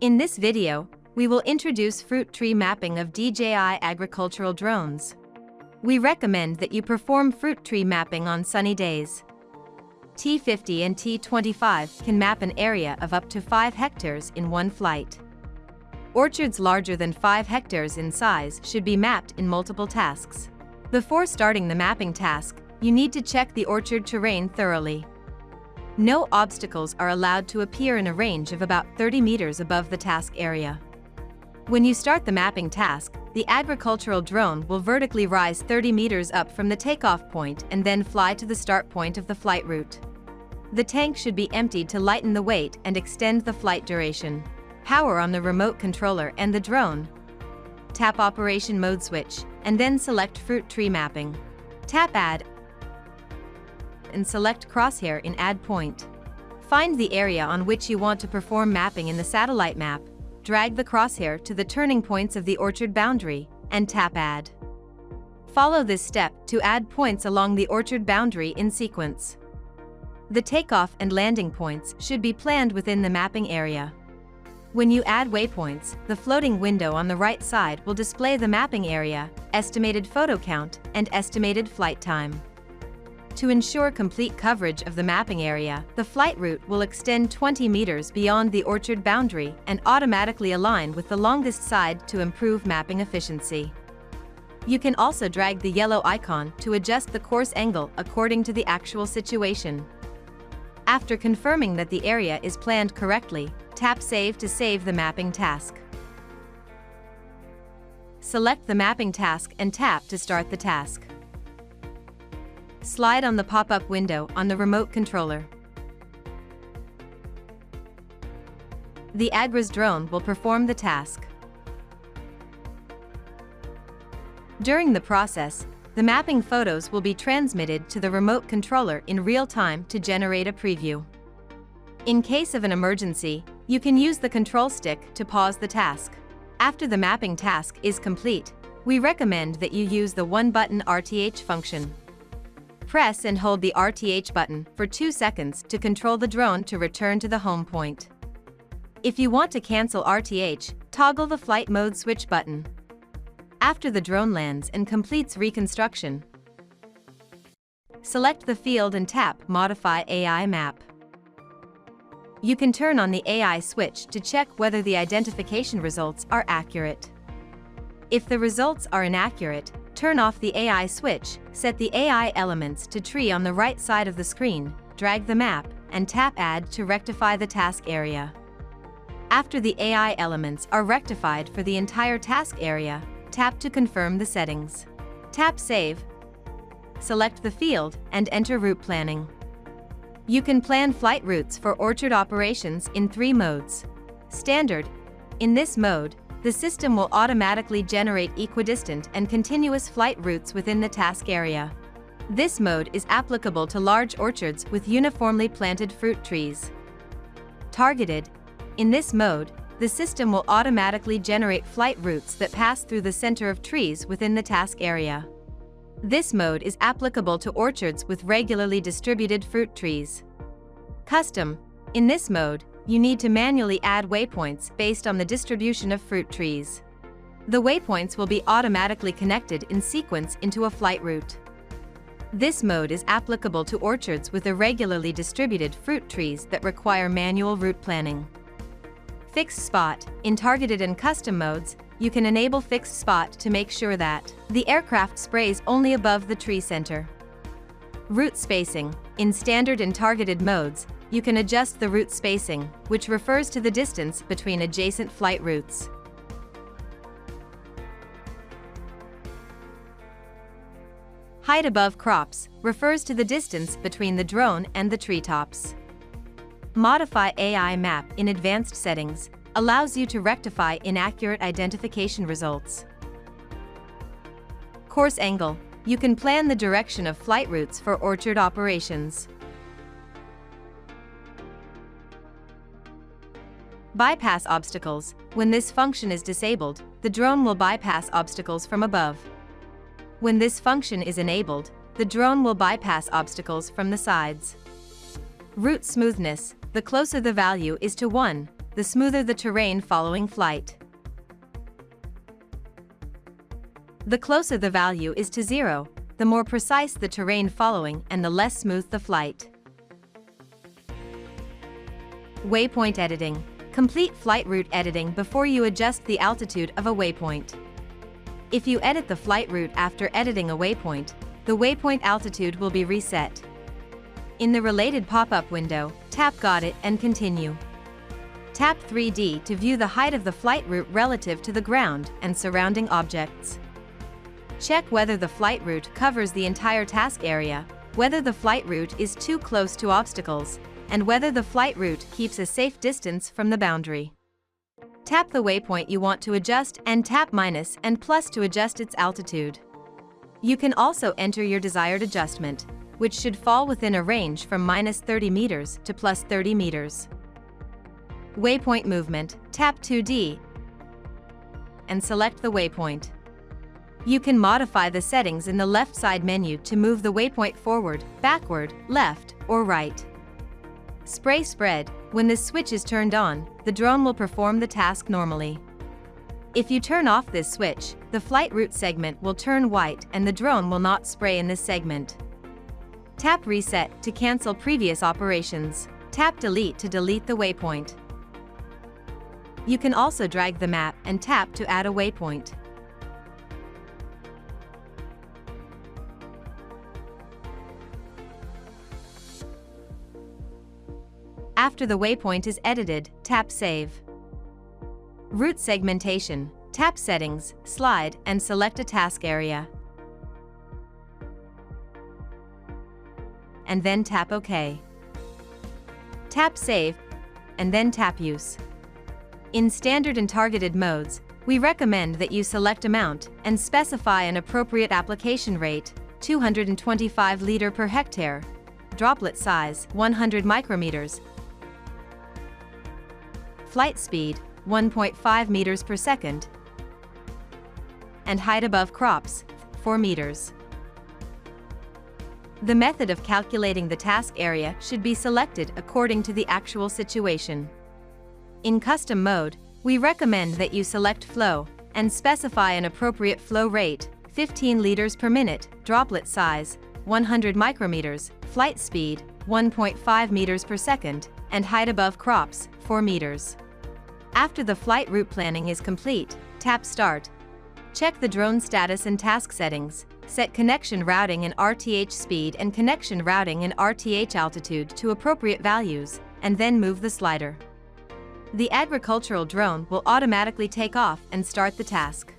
In this video, we will introduce fruit tree mapping of DJI agricultural drones. We recommend that you perform fruit tree mapping on sunny days. T50 and T25 can map an area of up to 5 hectares in one flight. Orchards larger than 5 hectares in size should be mapped in multiple tasks. Before starting the mapping task, you need to check the orchard terrain thoroughly. No obstacles are allowed to appear in a range of about 30 meters above the task area. When you start the mapping task, the agricultural drone will vertically rise 30 meters up from the takeoff point and then fly to the start point of the flight route. The tank should be emptied to lighten the weight and extend the flight duration. Power on the remote controller and the drone. Tap Operation Mode switch, and then select Fruit Tree Mapping. Tap Add and select Crosshair in Add Point. Find the area on which you want to perform mapping in the satellite map, drag the crosshair to the turning points of the orchard boundary, and tap Add. Follow this step to add points along the orchard boundary in sequence. The takeoff and landing points should be planned within the mapping area. When you add waypoints, the floating window on the right side will display the mapping area, estimated photo count, and estimated flight time. To ensure complete coverage of the mapping area, the flight route will extend 20 meters beyond the orchard boundary and automatically align with the longest side to improve mapping efficiency. You can also drag the yellow icon to adjust the course angle according to the actual situation. After confirming that the area is planned correctly, tap Save to save the mapping task. Select the mapping task and tap to start the task. Slide on the pop-up window on the remote controller. The Agri's drone will perform the task. During the process, the mapping photos will be transmitted to the remote controller in real time to generate a preview. In case of an emergency, you can use the control stick to pause the task. After the mapping task is complete, we recommend that you use the one-button RTH function. Press and hold the RTH button for 2 seconds to control the drone to return to the home point. If you want to cancel RTH, toggle the flight mode switch button. After the drone lands and completes reconstruction, select the field and tap Modify AI Map. You can turn on the AI switch to check whether the identification results are accurate. If the results are inaccurate, turn off the AI switch, set the AI elements to tree on the right side of the screen, drag the map, and tap Add to rectify the task area. After the AI elements are rectified for the entire task area, tap to confirm the settings. Tap Save. Select the field and enter route planning. You can plan flight routes for orchard operations in 3 modes. Standard. In this mode, the system will automatically generate equidistant and continuous flight routes within the task area. This mode is applicable to large orchards with uniformly planted fruit trees. Targeted. In this mode, the system will automatically generate flight routes that pass through the center of trees within the task area. This mode is applicable to orchards with regularly distributed fruit trees. Custom. In this mode, you need to manually add waypoints based on the distribution of fruit trees. The waypoints will be automatically connected in sequence into a flight route. This mode is applicable to orchards with irregularly distributed fruit trees that require manual route planning. Fixed Spot. In targeted and custom modes, you can enable Fixed Spot to make sure that the aircraft sprays only above the tree center. Route Spacing. In standard and targeted modes, you can adjust the route spacing, which refers to the distance between adjacent flight routes. Height above crops refers to the distance between the drone and the treetops. Modify AI Map in advanced settings allows you to rectify inaccurate identification results. Course Angle. You can plan the direction of flight routes for orchard operations. Bypass Obstacles. When this function is disabled, the drone will bypass obstacles from above. When this function is enabled, the drone will bypass obstacles from the sides. Route smoothness, the closer the value is to 1, the smoother the terrain following flight. The closer the value is to 0, the more precise the terrain following and the less smooth the flight. Waypoint editing. Complete flight route editing before you adjust the altitude of a waypoint. If you edit the flight route after editing a waypoint, the waypoint altitude will be reset. In the related pop-up window, tap Got It and Continue. Tap 3D to view the height of the flight route relative to the ground and surrounding objects. Check whether the flight route covers the entire task area, whether the flight route is too close to obstacles, and whether the flight route keeps a safe distance from the boundary. Tap the waypoint you want to adjust and tap minus and plus to adjust its altitude. You can also enter your desired adjustment, which should fall within a range from minus 30 meters to plus 30 meters. Waypoint movement, tap 2D and select the waypoint. You can modify the settings in the left side menu to move the waypoint forward, backward, left, or right. Spray spread. When this switch is turned on, the drone will perform the task normally. If you turn off this switch, the flight route segment will turn white and the drone will not spray in this segment. Tap Reset to cancel previous operations. Tap Delete to delete the waypoint. You can also drag the map and tap to add a waypoint. After the waypoint is edited, tap Save. Route segmentation. Tap Settings, slide, and select a task area. And then tap OK. Tap Save, and then tap Use. In standard and targeted modes, we recommend that you select Amount and specify an appropriate application rate, 225 liter per hectare, droplet size, 100 micrometers, flight speed, 1.5 meters per second, and height above crops, 4 meters. The method of calculating the task area should be selected according to the actual situation. In custom mode, we recommend that you select flow and specify an appropriate flow rate, 15 liters per minute, droplet size, 100 micrometers, flight speed, 1.5 meters per second, and height above crops, 4 meters. After the flight route planning is complete, tap Start. Check the drone status and task settings, set connection routing and RTH speed and connection routing and RTH altitude to appropriate values, and then move the slider. The agricultural drone will automatically take off and start the task.